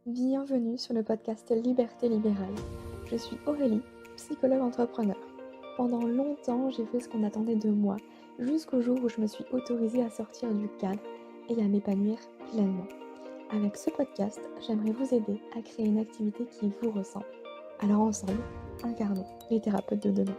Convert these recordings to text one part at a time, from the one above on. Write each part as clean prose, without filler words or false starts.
Bienvenue sur le podcast Liberté libérale. Je suis Aurélie, psychologue entrepreneur. Pendant longtemps, j'ai fait ce qu'on attendait de moi, jusqu'au jour où je me suis autorisée à sortir du cadre et à m'épanouir pleinement. Avec ce podcast, j'aimerais vous aider à créer une activité qui vous ressemble. Alors ensemble, incarnons les thérapeutes de demain.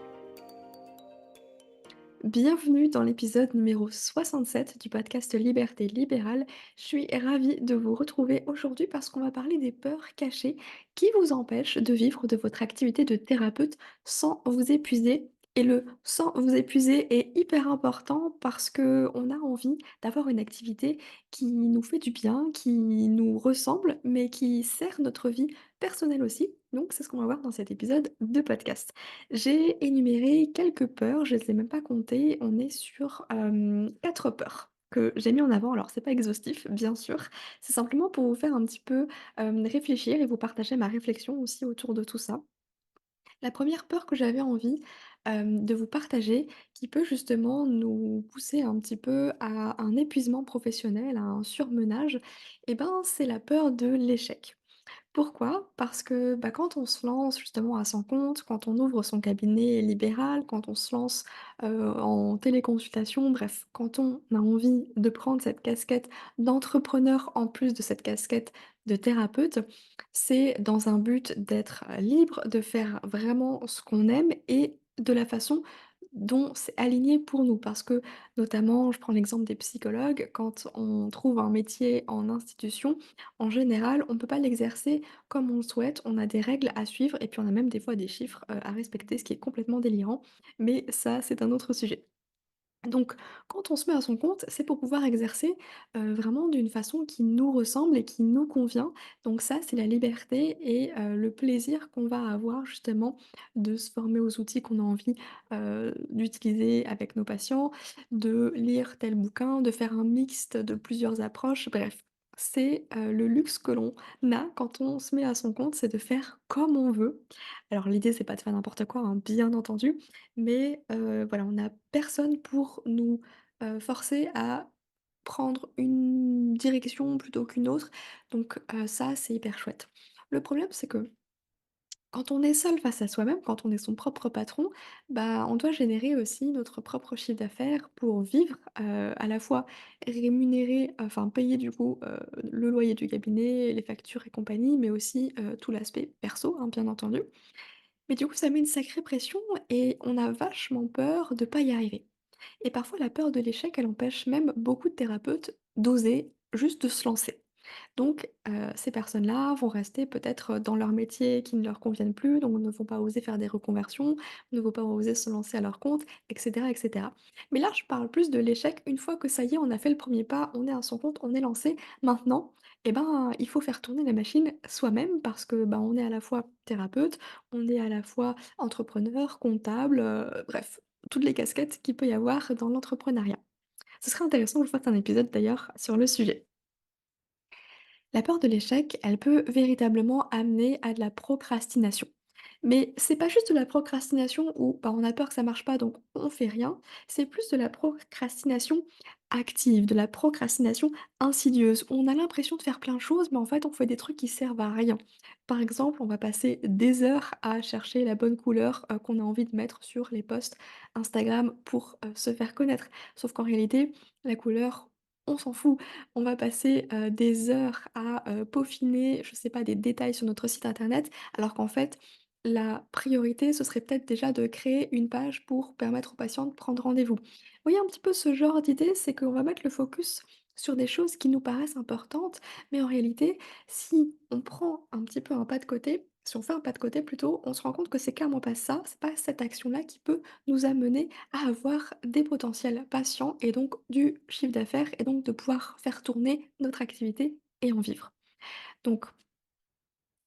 Bienvenue dans l'épisode numéro 67 du podcast Liberté libérale. Je suis ravie de vous retrouver aujourd'hui parce qu'on va parler des peurs cachées qui vous empêchent de vivre de votre activité de thérapeute sans vous épuiser. Et le sans vous épuiser est hyper important parce que on a envie d'avoir une activité qui nous fait du bien, qui nous ressemble, mais qui sert notre vie personnelle aussi. Donc c'est ce qu'on va voir dans cet épisode de podcast. J'ai énuméré quelques peurs, je ne les ai même pas comptées. On est sur, 4 peurs que j'ai mis en avant. Alors c'est pas exhaustif, bien sûr. C'est simplement pour vous faire un petit peu, réfléchir et vous partager ma réflexion aussi autour de tout ça. La première peur que j'avais envie, de vous partager, qui peut justement nous pousser un petit peu à un épuisement professionnel, à un surmenage, et ben, c'est la peur de l'échec. Pourquoi? Parce que, bah, quand on se lance justement à son compte, quand on ouvre son cabinet libéral, quand on se lance, en téléconsultation, bref, quand on a envie de prendre cette casquette d'entrepreneur en plus de cette casquette de thérapeute, c'est dans un but d'être, libre, de faire vraiment ce qu'on aime et de la façon dont c'est aligné pour nous. Parce que notamment, je prends l'exemple des psychologues, quand on trouve un métier en institution, en général, on ne peut pas l'exercer comme on le souhaite, on a des règles à suivre et puis on a même des fois des chiffres, à respecter, ce qui est complètement délirant, mais ça, c'est un autre sujet. Donc quand on se met à son compte, c'est pour pouvoir exercer, vraiment d'une façon qui nous ressemble et qui nous convient. Donc ça, c'est la liberté et le plaisir qu'on va avoir justement de se former aux outils qu'on a envie, d'utiliser avec nos patients, de lire tel bouquin, de faire un mixte de plusieurs approches, bref. C'est, le luxe que l'on a quand on se met à son compte, c'est de faire comme on veut. Alors l'idée, c'est pas de faire n'importe quoi, hein, bien entendu, mais voilà, on n'a personne pour nous, forcer à prendre une direction plutôt qu'une autre, donc ça, c'est hyper chouette. Le problème, c'est que quand on est seul face à soi-même, quand on est son propre patron, bah, on doit générer aussi notre propre chiffre d'affaires pour vivre, à la fois rémunérer, enfin payer du coup, le loyer du cabinet, les factures et compagnie, mais aussi, tout l'aspect perso, hein, bien entendu. Mais du coup, ça met une sacrée pression et on a vachement peur de pas y arriver. Et parfois, la peur de l'échec, elle empêche même beaucoup de thérapeutes d'oser, juste de se lancer. Donc, ces personnes-là vont rester peut-être dans leur métier qui ne leur conviennent plus, donc ne vont pas oser faire des reconversions, ne vont pas oser se lancer à leur compte, et cetera, et cetera. Mais là, je parle plus de l'échec une fois que ça y est, on a fait le premier pas, on est à son compte, on est lancé. Maintenant, eh ben, il faut faire tourner la machine soi-même parce que, bah, on est à la fois thérapeute, on est à la fois entrepreneur, comptable, bref, toutes les casquettes qu'il peut y avoir dans l'entrepreneuriat. Ce serait intéressant que je fasse un épisode d'ailleurs sur le sujet. La peur de l'échec, elle peut véritablement amener à de la procrastination. Mais c'est pas juste de la procrastination où bah, on a peur que ça marche pas donc on fait rien, c'est plus de la procrastination active, de la procrastination insidieuse. On a l'impression de faire plein de choses, mais en fait on fait des trucs qui servent à rien. Par exemple, on va passer des heures à chercher la bonne couleur qu'on a envie de mettre sur les posts Instagram pour se faire connaître. Sauf qu'en réalité, la couleur, on s'en fout. On va passer, des heures à, peaufiner, je sais pas, des détails sur notre site internet, alors qu'en fait, la priorité, ce serait peut-être déjà de créer une page pour permettre aux patients de prendre rendez-vous. Vous voyez un petit peu ce genre d'idée? C'est qu'on va mettre le focus sur des choses qui nous paraissent importantes, mais en réalité, si on prend un petit peu un pas de côté, si on fait un pas de côté plutôt, on se rend compte que c'est clairement pas ça, c'est pas cette action-là qui peut nous amener à avoir des potentiels patients et donc du chiffre d'affaires et donc de pouvoir faire tourner notre activité et en vivre. Donc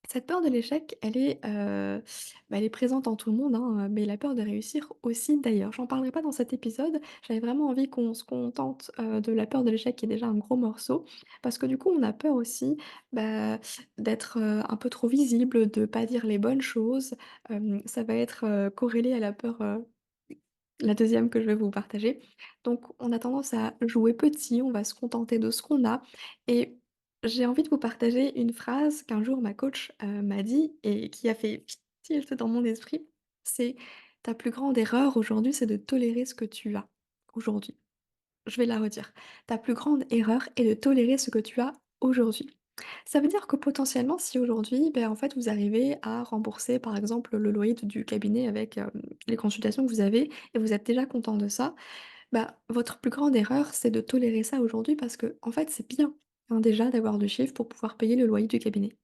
cette peur de l'échec, elle est, bah, elle est présente en tout le monde, hein, mais la peur de réussir aussi d'ailleurs. J'en parlerai pas dans cet épisode, j'avais vraiment envie qu'on se contente, de la peur de l'échec qui est déjà un gros morceau. Parce que du coup, on a peur aussi, bah, d'être, un peu trop visible, de pas dire les bonnes choses. Ça va être, corrélé à la peur, la deuxième que je vais vous partager. Donc on a tendance à jouer petit, on va se contenter de ce qu'on a et j'ai envie de vous partager une phrase qu'un jour ma coach, m'a dit et qui a fait tilt dans mon esprit. C'est: «Ta plus grande erreur aujourd'hui, c'est de tolérer ce que tu as aujourd'hui». Je vais la redire. Ta plus grande erreur est de tolérer ce que tu as aujourd'hui. Ça veut dire que potentiellement, si aujourd'hui, ben, en fait, vous arrivez à rembourser, par exemple, le loyer du cabinet avec les consultations que vous avez et vous êtes déjà content de ça, bah, votre plus grande erreur, c'est de tolérer ça aujourd'hui parce que, en fait, c'est bien hein, déjà d'avoir du chiffre pour pouvoir payer le loyer du cabinet.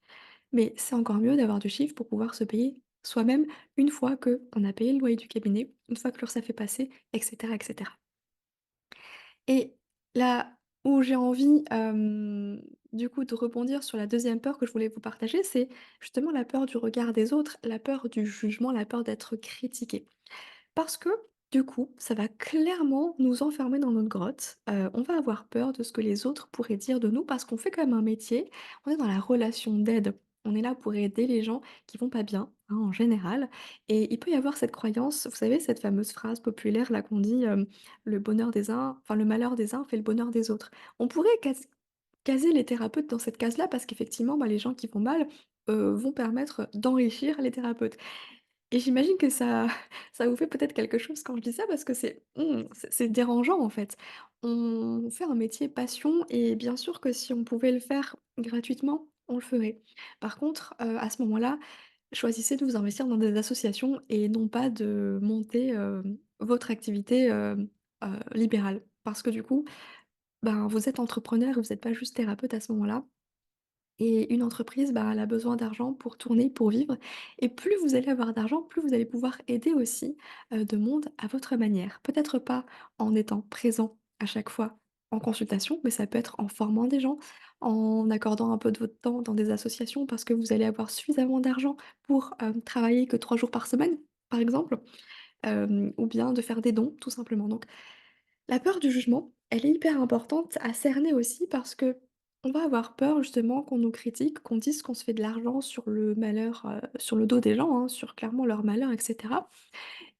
Mais c'est encore mieux d'avoir du chiffre pour pouvoir se payer soi-même une fois que on a payé le loyer du cabinet, une fois que l'URSSAF est passé, etc., etc. Et là où j'ai envie, du coup, de rebondir sur la deuxième peur que je voulais vous partager, c'est justement la peur du regard des autres, la peur du jugement, la peur d'être critiqué. Parce que, du coup, ça va clairement nous enfermer dans notre grotte. On va avoir peur de ce que les autres pourraient dire de nous parce qu'on fait quand même un métier, on est dans la relation d'aide. On est là pour aider les gens qui vont pas bien, hein, en général. Et il peut y avoir cette croyance, vous savez, cette fameuse phrase populaire là qu'on dit, «Le bonheur des uns enfin le malheur des uns fait le bonheur des autres». On pourrait caser les thérapeutes dans cette case-là parce qu'effectivement, bah, les gens qui vont mal, vont permettre d'enrichir les thérapeutes. Et j'imagine que ça ça vous fait peut-être quelque chose quand je dis ça parce que c'est dérangeant, en fait. On fait un métier passion et bien sûr que si on pouvait le faire gratuitement, on le ferait. Par contre, à ce moment-là, choisissez de vous investir dans des associations et non pas de monter, votre activité, libérale. Parce que du coup, ben, vous êtes entrepreneur et vous êtes pas juste thérapeute à ce moment-là. Et une entreprise, bah, elle a besoin d'argent pour tourner, pour vivre et plus vous allez avoir d'argent, plus vous allez pouvoir aider aussi, de monde à votre manière. Peut-être pas en étant présent à chaque fois en consultation, mais ça peut être en formant des gens, en accordant un peu de votre temps dans des associations parce que vous allez avoir suffisamment d'argent pour, travailler que 3 jours par semaine, par exemple, ou bien de faire des dons, tout simplement. Donc la peur du jugement, elle est hyper importante à cerner aussi parce que on va avoir peur justement qu'on nous critique, qu'on dise qu'on se fait de l'argent sur le malheur, sur le dos des gens, hein, sur clairement leur malheur et cetera.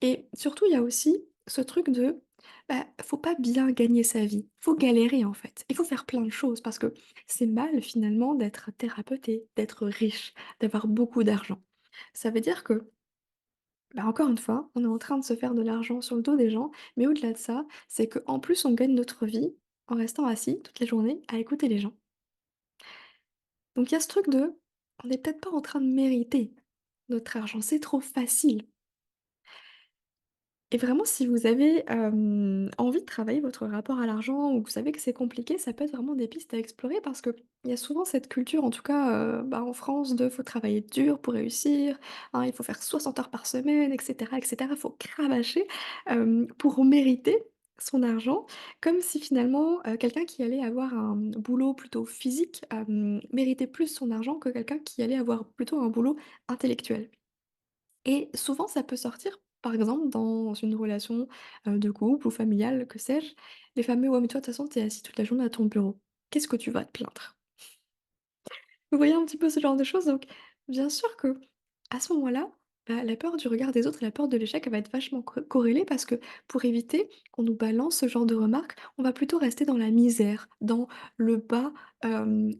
Et surtout, il y a aussi ce truc de, bah, faut pas bien gagner sa vie, faut galérer en fait. Il faut faire plein de choses parce que c'est mal finalement d'être thérapeute et d'être riche, d'avoir beaucoup d'argent. Ça veut dire que bah, encore une fois, on est en train de se faire de l'argent sur le dos des gens, mais au-delà de ça, c'est qu'en plus on gagne notre vie en restant assis toute la journée à écouter les gens. Donc il y a ce truc de, on n'est peut-être pas en train de mériter notre argent, c'est trop facile. Et vraiment, si vous avez, envie de travailler votre rapport à l'argent ou que vous savez que c'est compliqué, ça peut être vraiment des pistes à explorer parce qu'il y a souvent cette culture, en tout cas, bah, en France, de faut travailler dur pour réussir, hein, il faut faire 60 heures par semaine et cetera et cetera. Il faut cravacher, pour mériter son argent, comme si finalement, quelqu'un qui allait avoir un boulot plutôt physique, méritait plus son argent que quelqu'un qui allait avoir plutôt un boulot intellectuel. Et souvent, ça peut sortir, par exemple, dans une relation, de couple ou familiale, que sais-je, les fameux: «Ouais, mais toi, de toute façon, tu es assis toute la journée à ton bureau. Qu'est-ce que tu vas te plaindre?» Vous voyez un petit peu ce genre de choses? Donc bien sûr que à ce moment-là, bah, la peur du regard des autres et la peur de l'échec, elle va être vachement corrélée parce que pour éviter qu'on nous balance ce genre de remarques, on va plutôt rester dans la misère, dans le bas,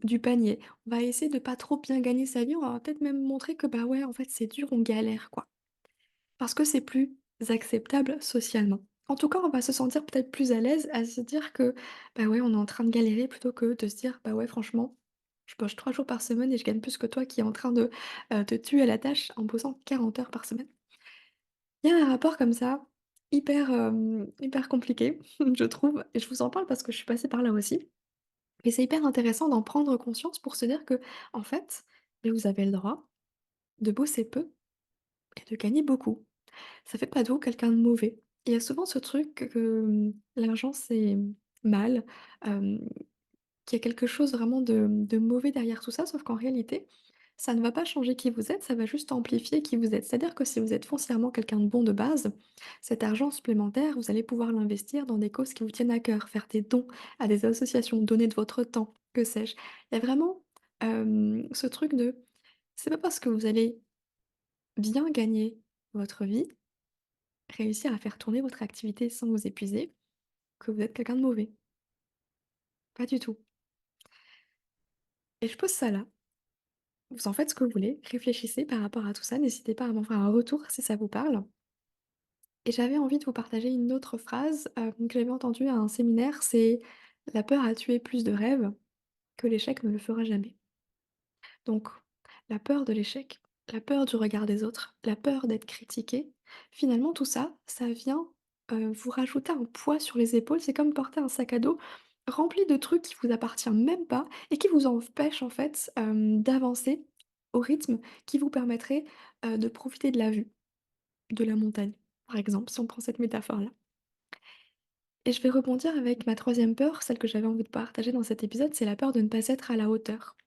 du panier. On va essayer de pas trop bien gagner sa vie, on va peut-être même montrer que, bah, ouais, en fait, c'est dur, on galère, quoi. Parce que c'est plus acceptable socialement. En tout cas, on va se sentir peut-être plus à l'aise à se dire que, bah, ouais, on est en train de galérer plutôt que de se dire: «Bah, ouais, franchement, je bosse 3 jours par semaine et je gagne plus que toi qui est en train de, te tuer à la tâche en bossant 40 heures par semaine». Il y a un rapport comme ça, hyper compliqué, je trouve et je vous en parle parce que je suis passée par là aussi et c'est hyper intéressant d'en prendre conscience pour se dire que en fait, mais vous avez le droit de bosser peu et de gagner beaucoup. Ça fait pas de vous quelqu'un de mauvais. Il y a souvent ce truc que, l'argent c'est mal, hem, qu'il y a quelque chose vraiment de mauvais derrière tout ça, sauf qu'en réalité, ça ne va pas changer qui vous êtes, ça va juste amplifier qui vous êtes. C'est-à-dire que si vous êtes foncièrement quelqu'un de bon de base, cet argent supplémentaire, vous allez pouvoir l'investir dans des causes qui vous tiennent à cœur, faire des dons à des associations, donner de votre temps, que sais-je. Il y a vraiment, ce truc de c'est pas parce que vous allez bien gagner votre vie, réussir à faire tourner votre activité sans vous épuiser, que vous êtes quelqu'un de mauvais. Pas du tout. Et je pose ça là. Vous en faites ce que vous voulez, réfléchissez par rapport à tout ça, n'hésitez pas à m'en faire un retour si ça vous parle. Et j'avais envie de vous partager une autre phrase, que j'avais entendue à un séminaire, c'est: «La peur a tué plus de rêves que l'échec ne le fera jamais». Donc la peur de l'échec, la peur du regard des autres, la peur d'être critiqué, finalement tout ça, ça vient, vous rajouter un poids sur les épaules. C'est comme porter un sac à dos rempli de trucs qui vous appartiennent même pas et qui vous empêchent en fait, d'avancer au rythme qui vous permettrait, de profiter de la vue, de la montagne, par exemple, si on prend cette métaphore-là. Et je vais rebondir avec ma troisième peur, celle que j'avais envie de partager dans cet épisode, c'est la peur de ne pas être à la hauteur.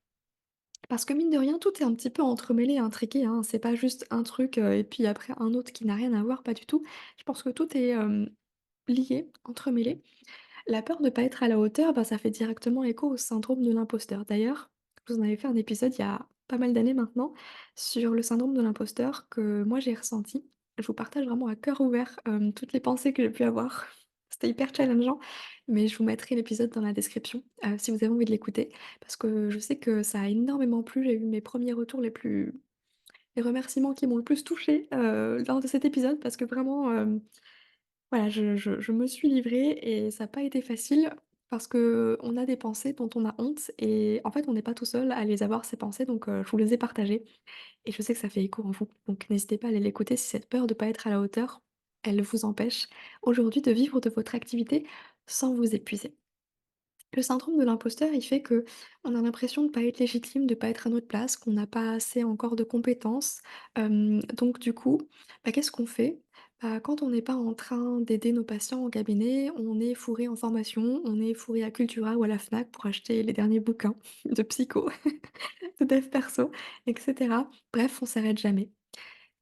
Parce que mine de rien, tout est un petit peu entremêlé et intriqué, hein. C'est pas juste un truc, et puis après un autre qui n'a rien à voir, pas du tout. Je pense que tout est, lié, entremêlé. La peur de pas être à la hauteur, bah, ça fait directement écho au syndrome de l'imposteur. D'ailleurs, je vous en avais fait un épisode il y a pas mal d'années maintenant, sur le syndrome de l'imposteur que moi j'ai ressenti. Je vous partage vraiment à cœur ouvert, toutes les pensées que j'ai pu avoir. C'était hyper challengeant, mais je vous mettrai l'épisode dans la description, si vous avez envie de l'écouter, parce que je sais que ça a énormément plu. J'ai eu mes premiers retours les remerciements qui m'ont le plus touchée, lors de cet épisode parce que vraiment, voilà, je me suis livrée et ça a pas été facile parce qu'on a des pensées dont on a honte et en fait, on n'est pas tout seul à les avoir ces pensées donc je vous les ai partagées et je sais que ça fait écho en vous. Donc n'hésitez pas à aller l'écouter si cette peur de pas être à la hauteur, elle vous empêche aujourd'hui de vivre de votre activité sans vous épuiser. Le syndrome de l'imposteur, il fait que on a l'impression de pas être légitime, de pas être à notre place, qu'on n'a pas assez encore de compétences. Donc du coup, bah, qu'est-ce qu'on fait? Bah, quand on n'est pas en train d'aider nos patients en cabinet, on est fourré en formation, on est fourré à Cultura ou à la Fnac pour acheter les derniers bouquins de psycho, de dev perso et cetera. Bref, on s'arrête jamais.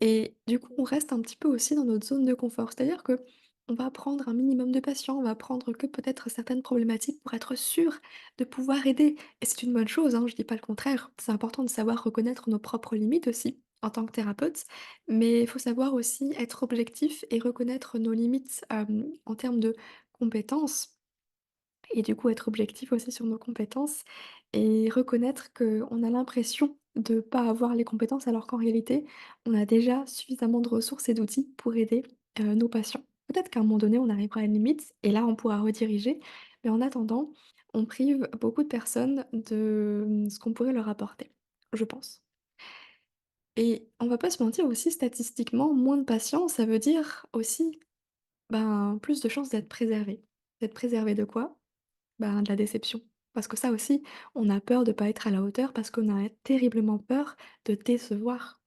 Et du coup, on reste un petit peu aussi dans notre zone de confort. C'est-à-dire que on va prendre un minimum de patients, on va prendre que peut-être certaines problématiques pour être sûr de pouvoir aider. Et c'est une bonne chose, hein, je dis pas le contraire. C'est important de savoir reconnaître nos propres limites aussi en tant que thérapeute, mais il faut savoir aussi être objectif et reconnaître nos limites en termes de compétences et du coup, être objectif aussi sur nos compétences et reconnaître qu'on a l'impression de pas avoir les compétences alors qu'en réalité, on a déjà suffisamment de ressources et d'outils pour aider, nos patients. Peut-être qu'à un moment donné, on arrivera à une limite et là, on pourra rediriger, mais en attendant, on prive beaucoup de personnes de, ce qu'on pourrait leur apporter, je pense. Et on va pas se mentir aussi, statistiquement, moins de patients, ça veut dire aussi, ben, plus de chances d'être préservé. D'être préservé de quoi? Ben, de la déception. Parce que ça aussi, on a peur de pas être à la hauteur parce qu'on a terriblement peur de décevoir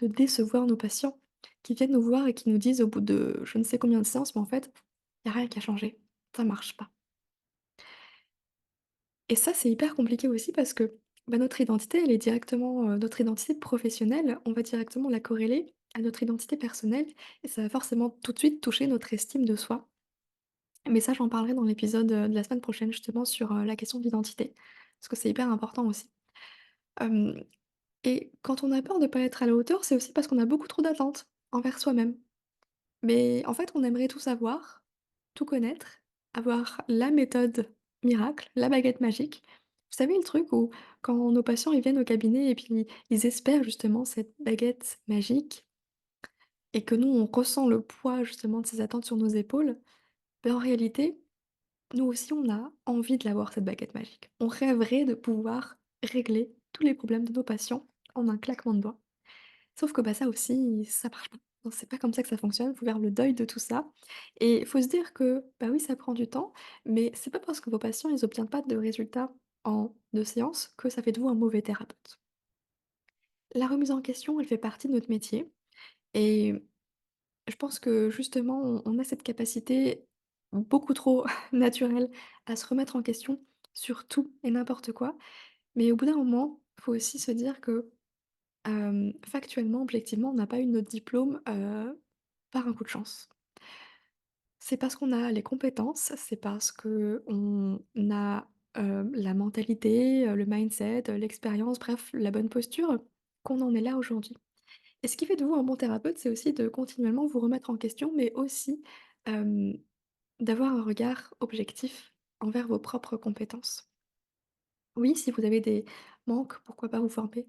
nos patients qui viennent nous voir et qui nous disent au bout de je ne sais combien de séances: «Mais en fait, il y a rien qui a changé, ça marche pas». Et ça, c'est hyper compliqué aussi parce que, bah, notre identité, elle est directement, notre identité professionnelle, on va directement la corréler à notre identité personnelle et ça va forcément tout de suite toucher notre estime de soi. Mais ça, j'en parlerai dans l'épisode, de la semaine prochaine justement sur, la question de l'identité. Parce que c'est hyper important aussi. Hem et quand on a peur de pas être à la hauteur, c'est aussi parce qu'on a beaucoup trop d'attentes envers soi-même. Mais en fait, on aimerait tout savoir, tout connaître, avoir la méthode miracle, la baguette magique. Vous savez le truc où quand nos patients, ils viennent au cabinet et puis ils espèrent justement cette baguette magique et que nous, on ressent le poids justement de ces attentes sur nos épaules, ben en réalité, nous aussi, on a envie de l'avoir cette baguette magique. On rêverait de pouvoir régler tous les problèmes de nos patients en un claquement de doigts. Sauf que, bah, ça aussi, ça marche pas. Non, c'est pas comme ça que ça fonctionne, faut faire le deuil de tout ça et il faut se dire que, bah, oui, ça prend du temps, mais c'est pas parce que vos patients, ils obtiennent pas de résultats en 2 séances que ça fait de vous un mauvais thérapeute. La remise en question, elle fait partie de notre métier et je pense que justement, on a cette capacité beaucoup trop naturelle à se remettre en question sur tout et n'importe quoi. Mais au bout d'un moment, faut aussi se dire que, factuellement, objectivement, on n'a pas eu notre diplôme, par un coup de chance. C'est parce qu'on a les compétences, c'est parce qu'on a, la mentalité, le mindset, l'expérience, bref, la bonne posture, qu'on en est là aujourd'hui. Et ce qui fait de vous un bon thérapeute, c'est aussi de continuellement vous remettre en question, mais aussi, hem, d'avoir un regard objectif envers vos propres compétences. Oui, si vous avez des manques, pourquoi pas vous former.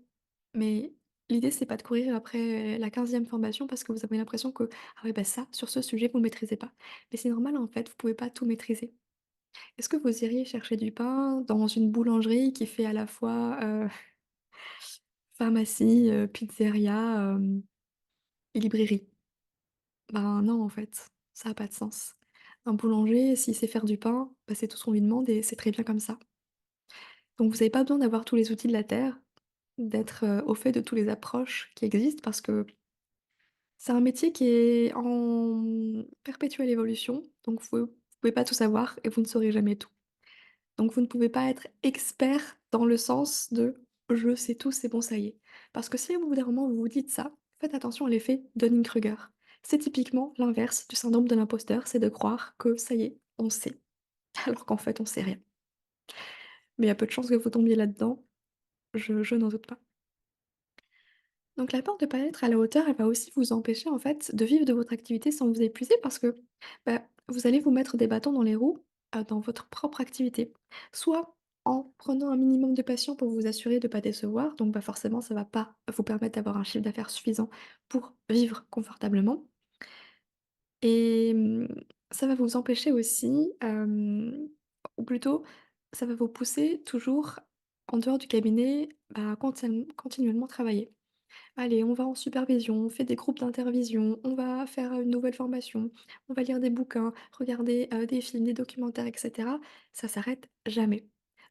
Mais l'idée, c'est pas de courir après la 15e formation parce que vous avez l'impression que: «Ah ouais, bah, ça, sur ce sujet, vous ne maîtrisez pas». Mais c'est normal, en fait, vous pouvez pas tout maîtriser. Est-ce que vous iriez chercher du pain dans une boulangerie qui fait à la fois, pharmacie, pizzeria, et librairie? Ben, non, en fait, ça a pas de sens. Un boulanger, s'il sait faire du pain, bah, c'est tout ce qu'on lui demande et c'est très bien comme ça. Donc vous avez pas besoin d'avoir tous les outils de la terre, d'être, au fait de tous les approches qui existent parce que c'est un métier qui est en, perpétuelle évolution, donc vous pouvez pas tout savoir et vous ne saurez jamais tout. Donc vous ne pouvez pas être expert dans le sens de: «Je sais tout, c'est bon, ça y est». Parce que si au bout d'un moment vous vous dites ça, faites attention à l'effet Dunning-Kruger. C'est typiquement l'inverse du syndrome de l'imposteur, c'est de croire que ça y est, on sait, alors qu'en fait on sait rien. Mais il y a peu de chances que vous tombiez là-dedans, je n'en doute pas. Donc la peur de ne pas être à la hauteur, elle va aussi vous empêcher en fait de vivre de votre activité sans vous épuiser parce que, bah, vous allez vous mettre des bâtons dans les roues, dans votre propre activité. Soit en prenant un minimum de patience pour vous assurer de ne pas décevoir, donc bah, forcément ça va pas vous permettre d'avoir un chiffre d'affaires suffisant pour vivre confortablement et ça va vous empêcher aussi, ou plutôt ça va vous pousser toujours en dehors du cabinet à continuellement travailler. Allez, on va en supervision, on fait des groupes d'intervision, on va faire, une nouvelle formation, on va lire des bouquins, regarder, des films, des documentaires et cetera. Ça s'arrête jamais.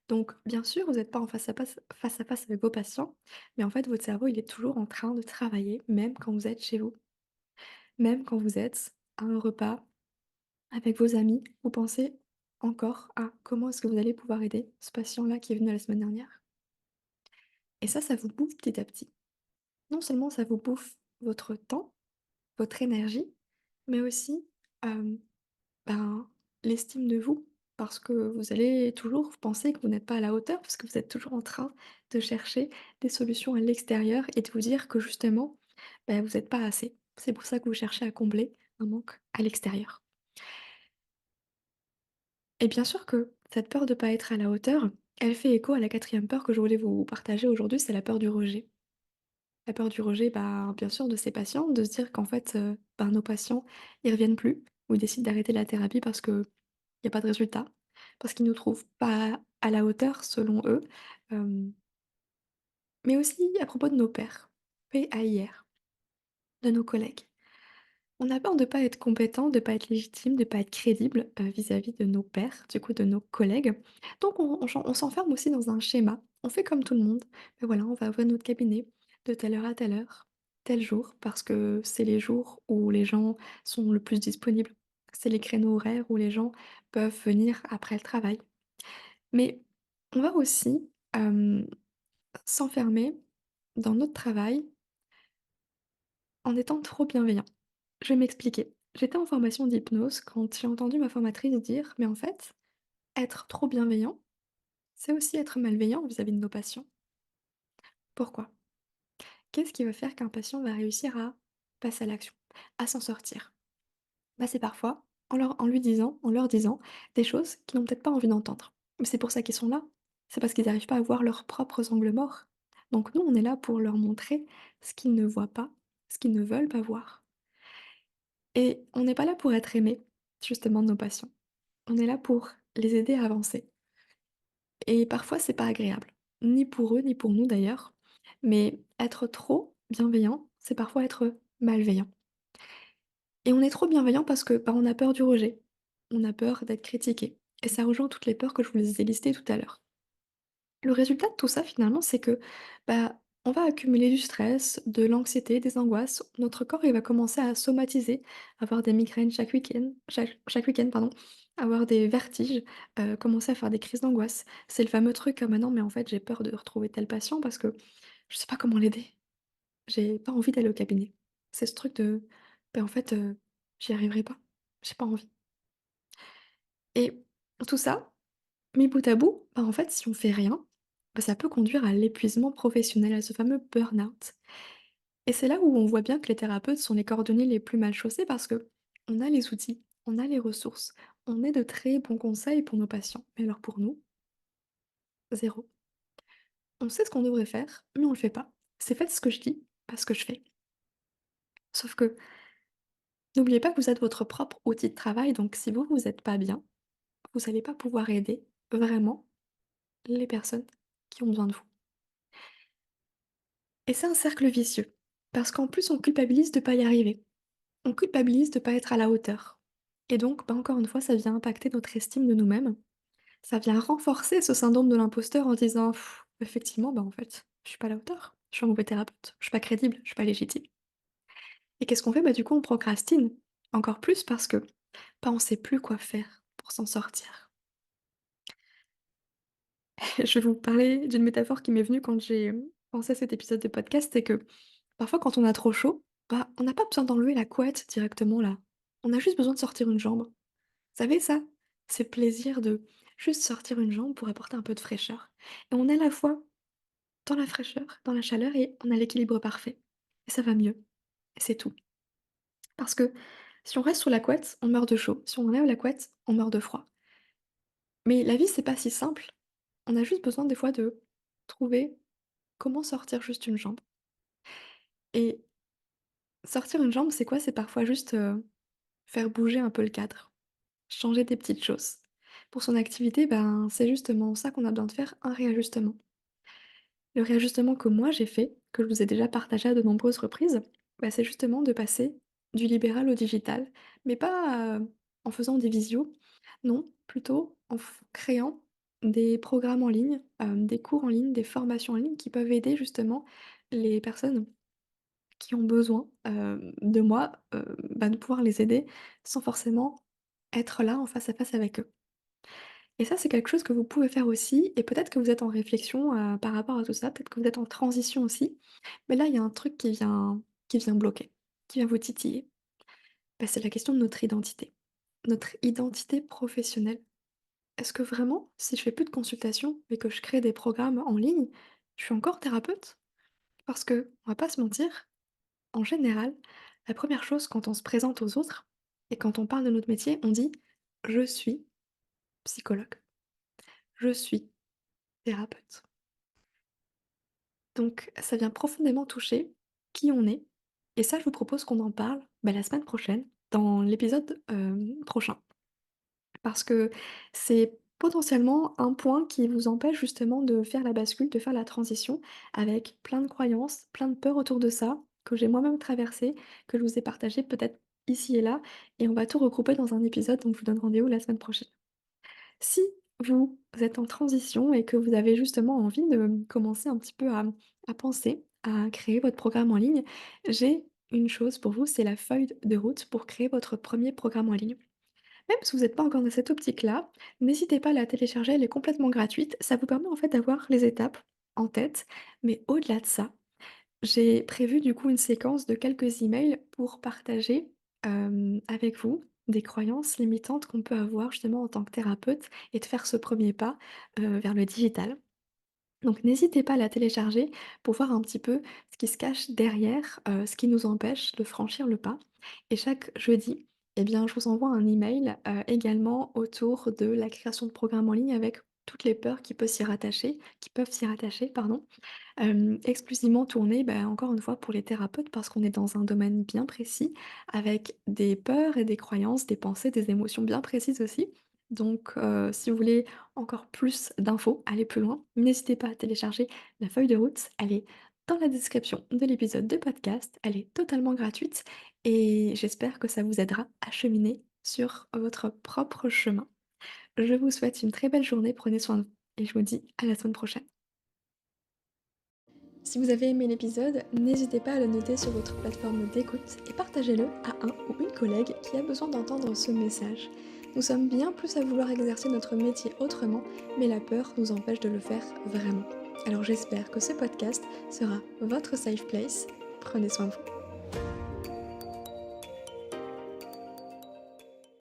Donc bien sûr, vous n'êtes pas en face à face avec vos patients, mais en fait, votre cerveau, il est toujours en train de travailler, même quand vous êtes chez vous. Même quand vous êtes à un repas avec vos amis, vous pensez encore à comment est-ce que vous allez pouvoir aider ce patient-là qui est venu la semaine dernière. Et ça vous bouffe petit à petit. Non seulement ça vous bouffe votre temps, votre énergie, mais aussi, hem, ben, l'estime de vous. Parce que vous allez toujours penser que vous n'êtes pas à la hauteur, parce que vous êtes toujours en train de chercher des solutions à l'extérieur et de vous dire que justement, bah, vous êtes pas assez. C'est pour ça que vous cherchez à combler un manque à l'extérieur. Et bien sûr que cette peur de pas être à la hauteur, elle fait écho à la quatrième peur que je voulais vous partager aujourd'hui, c'est la peur du rejet. La peur du rejet, bah, bien sûr, de ses patients, de se dire qu'en fait, ben, nos patients, ils reviennent plus ou ils décident d'arrêter la thérapie parce qu'il y a pas de résultat, parce qu'ils nous trouvent pas à la hauteur selon eux, hem, mais aussi à propos de nos pairs, PAIR, de nos collègues. On a peur de pas être compétent, de pas être légitime, de pas être crédible, vis-à-vis de nos pairs, du coup de nos collègues. Donc on s'enferme aussi dans un schéma. On fait comme tout le monde. Mais voilà, on va ouvrir notre cabinet de telle heure à telle heure, tel jour, parce que c'est les jours où les gens sont le plus disponibles. C'est les créneaux horaires où les gens peuvent venir après le travail. Mais on va aussi, s'enfermer dans notre travail en étant trop bienveillant. Je vais m'expliquer. J'étais en formation d'hypnose quand j'ai entendu ma formatrice dire: «Mais en fait, être trop bienveillant, c'est aussi être malveillant vis-à-vis de nos patients». Pourquoi? Qu'est-ce qui va faire qu'un patient va réussir à passer à l'action, à s'en sortir? Bah, c'est parfois en leur disant des choses qu'ils n'ont peut-être pas envie d'entendre. Mais c'est pour ça qu'ils sont là. C'est parce qu'ils n'arrivent pas à voir leurs propres angles morts. Donc nous, on est là pour leur montrer ce qu'ils ne voient pas, ce qu'ils ne veulent pas voir. Et on n'est pas là pour être aimé, justement, de nos patients. On est là pour les aider à avancer et parfois c'est pas agréable, ni pour eux, ni pour nous d'ailleurs, mais être trop bienveillant, c'est parfois être malveillant et on est trop bienveillant parce que, bah, on a peur du rejet, on a peur d'être critiqué et ça rejoint toutes les peurs que je vous ai listées tout à l'heure. Le résultat de tout ça finalement, c'est que, bah, on va accumuler du stress, de l'anxiété, des angoisses. Notre corps, il va commencer à somatiser, avoir des migraines chaque week-end, pardon, avoir des vertiges, commencer à faire des crises d'angoisse. C'est le fameux truc: «Ah bah non, mais en fait, j'ai peur de retrouver tel patient parce que je sais pas comment l'aider. J'ai pas envie d'aller au cabinet». C'est ce truc de: «Beh, en fait, j'y arriverai pas. J'ai pas envie» et tout ça, mis bout à bout, bah, en fait, si on fait rien, bah, ça peut conduire à l'épuisement professionnel, à ce fameux burn-out. Et c'est là où on voit bien que les thérapeutes sont les cordonniers les plus mal chaussés parce que on a les outils, on a les ressources, on est de très bons conseils pour nos patients. Mais alors pour nous, zéro. On sait ce qu'on devrait faire, mais on le fait pas. C'est faites ce que je dis, pas ce que je fais. Sauf que n'oubliez pas que vous êtes votre propre outil de travail, donc si vous êtes pas bien, vous allez pas pouvoir aider vraiment les personnes qui ont besoin de vous. Et c'est un cercle vicieux, parce qu'en plus on culpabilise de pas y arriver. On culpabilise de pas être à la hauteur. Et donc, bah, encore une fois, ça vient impacter notre estime de nous-mêmes. Ça vient renforcer ce syndrome de l'imposteur en disant: «Effectivement, bah, en fait, je suis pas à la hauteur, je suis un mauvais thérapeute, je suis pas crédible, je suis pas légitime». Et qu'est-ce qu'on fait? Bah, du coup, on procrastine. Encore plus parce que, bah, on sait plus quoi faire pour s'en sortir. Je vais vous parler d'une métaphore qui m'est venue quand j'ai, pensé à cet épisode de podcast, c'est que parfois quand on a trop chaud, bah, on n'a pas besoin d'enlever la couette directement là. On a juste besoin de sortir une jambe. Vous savez ça? C'est plaisir de juste sortir une jambe pour apporter un peu de fraîcheur. Et on est à la fois dans la fraîcheur, dans la chaleur et on a l'équilibre parfait. Et ça va mieux. Et c'est tout. Parce que si on reste sous la couette, on meurt de chaud. Si on enlève la couette, on meurt de froid. Mais la vie, c'est pas si simple. On a juste besoin des fois de trouver comment sortir juste une jambe. Et sortir une jambe, c'est quoi? C'est parfois juste faire bouger un peu le cadre, changer des petites choses. Pour son activité, ben, c'est justement ça qu'on a besoin de faire, un réajustement. Le réajustement que moi j'ai fait, que je vous ai déjà partagé à de nombreuses reprises, bah, c'est justement de passer du libéral au digital, mais pas en faisant des visios, non, plutôt en créant des programmes en ligne, des cours en ligne, des formations en ligne qui peuvent aider justement les personnes qui ont besoin de moi, bah, de pouvoir les aider sans forcément être là en face à face avec eux. Et ça, c'est quelque chose que vous pouvez faire aussi et peut-être que vous êtes en réflexion, par rapport à tout ça, peut-être que vous êtes en transition aussi. Mais là, il y a un truc qui vient bloquer, qui vient vous titiller. Bah, c'est la question de notre identité. Notre identité professionnelle. Est-ce que vraiment, si je fais plus de consultations, mais que je crée des programmes en ligne, je suis encore thérapeute? Parce que on va pas se mentir, en général, la première chose quand on se présente aux autres et quand on parle de notre métier, on dit: «Je suis psychologue, je suis thérapeute». Donc ça vient profondément toucher qui on est et ça, je vous propose qu'on en parle, bah, la semaine prochaine, dans l'épisode, prochain. Parce que c'est potentiellement un point qui vous empêche justement de faire la bascule, de faire la transition avec plein de croyances, plein de peurs autour de ça, que j'ai moi-même traversé, que je vous ai partagé peut-être ici et là et on va tout regrouper dans un épisode, donc je vous donne rendez-vous la semaine prochaine. Si vous êtes en transition et que vous avez justement envie de commencer un petit peu à penser à créer votre programme en ligne, j'ai une chose pour vous, c'est la feuille de route pour créer votre premier programme en ligne. Même si vous n'êtes pas encore dans cette optique-là, n'hésitez pas à la télécharger, elle est complètement gratuite. Ça vous permet en fait d'avoir les étapes en tête, mais au-delà de ça, j'ai prévu du coup une séquence de quelques emails pour partager, avec vous des croyances limitantes qu'on peut avoir justement en tant que thérapeute et de faire ce premier pas, vers le digital. Donc n'hésitez pas à la télécharger pour voir un petit peu ce qui se cache derrière, ce qui nous empêche de franchir le pas et chaque jeudi, eh bien, je vous envoie un email, également autour de la création de programmes en ligne avec toutes les peurs qui peuvent s'y rattacher, pardon. Exclusivement tourné, bah, encore une fois pour les thérapeutes parce qu'on est dans un domaine bien précis, avec des peurs et des croyances, des pensées, des émotions bien précises aussi. Donc si vous voulez encore plus d'infos, aller plus loin, n'hésitez pas à télécharger la feuille de route, elle est dans la description de l'épisode de podcast, elle est totalement gratuite et j'espère que ça vous aidera à cheminer sur votre propre chemin. Je vous souhaite une très belle journée, prenez soin de vous et je vous dis à la semaine prochaine. Si vous avez aimé l'épisode, n'hésitez pas à le noter sur votre plateforme d'écoute et partagez-le à un ou une collègue qui a besoin d'entendre ce message. Nous sommes bien plus à vouloir exercer notre métier autrement, mais la peur nous empêche de le faire vraiment. Alors j'espère que ce podcast sera votre safe place. Prenez soin de vous.